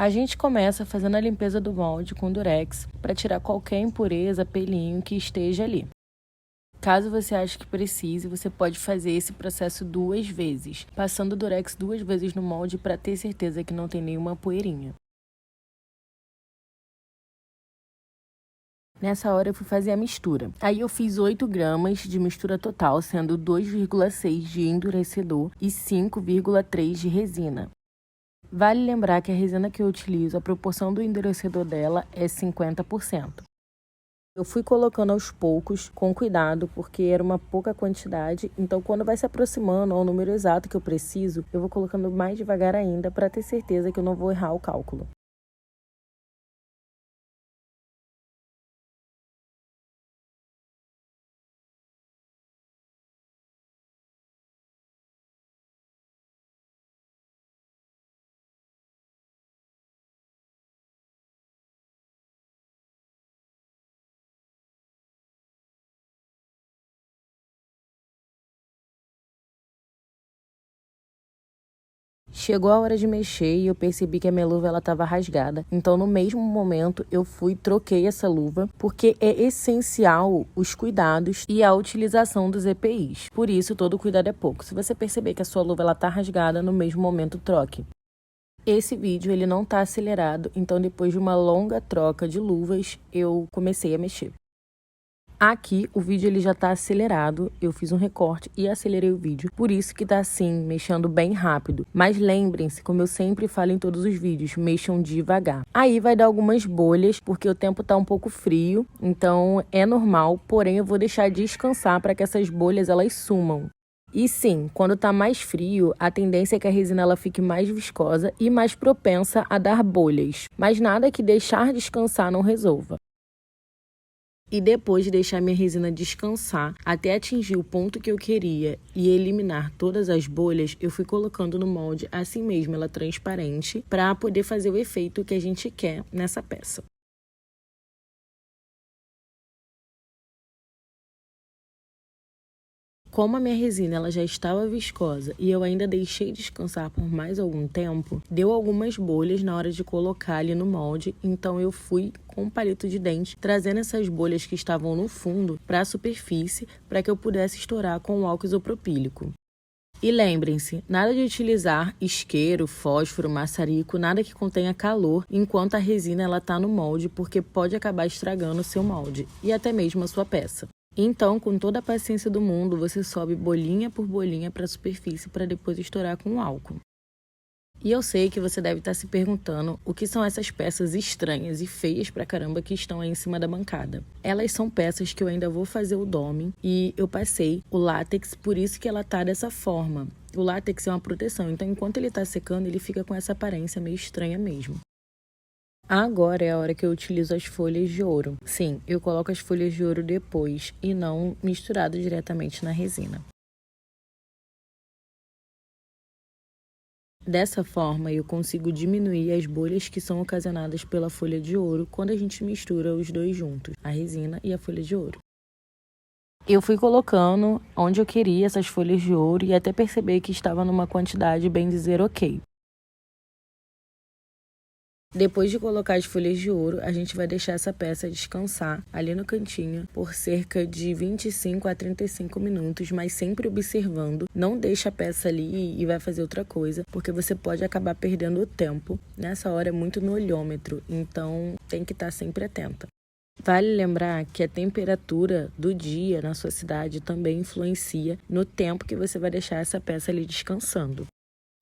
A gente começa fazendo a limpeza do molde com Durex para tirar qualquer impureza, pelinho que esteja ali. Caso você ache que precise, você pode fazer esse processo 2 vezes, passando o Durex 2 vezes no molde para ter certeza que não tem nenhuma poeirinha. Nessa hora eu fui fazer a mistura. Aí eu fiz 8 gramas de mistura total, sendo 2,6 de endurecedor e 5,3 de resina. Vale lembrar que a resina que eu utilizo, a proporção do endurecedor dela é 50%. Eu fui colocando aos poucos, com cuidado, porque era uma pouca quantidade, então quando vai se aproximando ao número exato que eu preciso, eu vou colocando mais devagar ainda para ter certeza que eu não vou errar o cálculo. Chegou a hora de mexer e eu percebi que a minha luva estava rasgada. Então, no mesmo momento, eu fui e troquei essa luva, porque é essencial os cuidados e a utilização dos EPIs. Por isso, todo cuidado é pouco. Se você perceber que a sua luva está rasgada, no mesmo momento, troque. Esse vídeo ele não está acelerado, então depois de uma longa troca de luvas, eu comecei a mexer. Aqui o vídeo ele já está acelerado, eu fiz um recorte e acelerei o vídeo, por isso que tá assim, mexendo bem rápido. Mas lembrem-se, como eu sempre falo em todos os vídeos, mexam devagar. Aí vai dar algumas bolhas, porque o tempo tá um pouco frio, então é normal, porém eu vou deixar descansar para que essas bolhas elas sumam. E sim, quando tá mais frio, a tendência é que a resina ela fique mais viscosa e mais propensa a dar bolhas. Mas nada que deixar descansar não resolva. E depois de deixar minha resina descansar até atingir o ponto que eu queria e eliminar todas as bolhas, eu fui colocando no molde assim mesmo, ela transparente, para poder fazer o efeito que a gente quer nessa peça. Como a minha resina ela já estava viscosa e eu ainda deixei descansar por mais algum tempo, deu algumas bolhas na hora de colocar ali no molde, então eu fui com um palito de dente trazendo essas bolhas que estavam no fundo para a superfície para que eu pudesse estourar com o álcool isopropílico. E lembrem-se, nada de utilizar isqueiro, fósforo, maçarico, nada que contenha calor enquanto a resina ela está no molde, porque pode acabar estragando o seu molde e até mesmo a sua peça. Então, com toda a paciência do mundo, você sobe bolinha por bolinha para a superfície para depois estourar com álcool. E eu sei que você deve estar se perguntando o que são essas peças estranhas e feias pra caramba que estão aí em cima da bancada. Elas são peças que eu ainda vou fazer o dome e eu passei o látex, por isso que ela tá dessa forma. O látex é uma proteção, então enquanto ele tá secando, ele fica com essa aparência meio estranha mesmo. Agora é a hora que eu utilizo as folhas de ouro. Sim, eu coloco as folhas de ouro depois e não misturado diretamente na resina. Dessa forma, eu consigo diminuir as bolhas que são ocasionadas pela folha de ouro quando a gente mistura os dois juntos, a resina e a folha de ouro. Eu fui colocando onde eu queria essas folhas de ouro e até perceber que estava numa quantidade, bem dizer, ok. Depois de colocar as folhas de ouro, a gente vai deixar essa peça descansar ali no cantinho por cerca de 25 a 35 minutos, mas sempre observando. Não deixa a peça ali e vai fazer outra coisa, porque você pode acabar perdendo o tempo. Nessa hora é muito no olhômetro, então tem que estar sempre atenta. Vale lembrar que a temperatura do dia na sua cidade também influencia no tempo que você vai deixar essa peça ali descansando.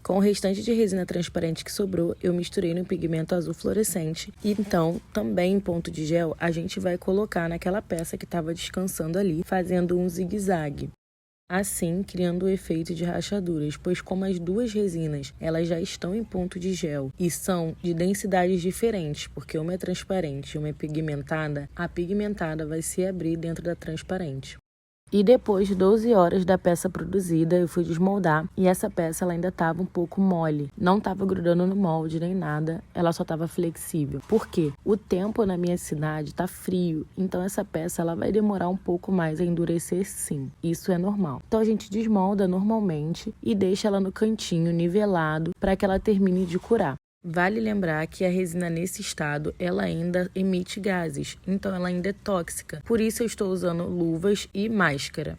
Com o restante de resina transparente que sobrou, eu misturei no pigmento azul fluorescente. E então, também em ponto de gel, a gente vai colocar naquela peça que estava descansando ali, fazendo um zigue-zague. Assim, criando o efeito de rachaduras, pois como as duas resinas elas já estão em ponto de gel e são de densidades diferentes, porque uma é transparente e uma é pigmentada, a pigmentada vai se abrir dentro da transparente. E depois de 12 horas da peça produzida, eu fui desmoldar e essa peça ela ainda estava um pouco mole. Não estava grudando no molde nem nada, ela só estava flexível. Por quê? O tempo na minha cidade está frio, então essa peça ela vai demorar um pouco mais a endurecer sim. Isso é normal. Então a gente desmolda normalmente e deixa ela no cantinho nivelado para que ela termine de curar. Vale lembrar que a resina nesse estado, ela ainda emite gases, então ela ainda é tóxica. Por isso eu estou usando luvas e máscara.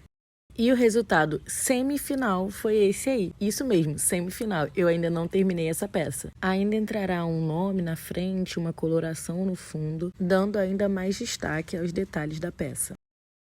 E o resultado semifinal foi esse aí. Isso mesmo, semifinal. Eu ainda não terminei essa peça. Ainda entrará um nome na frente, uma coloração no fundo, dando ainda mais destaque aos detalhes da peça.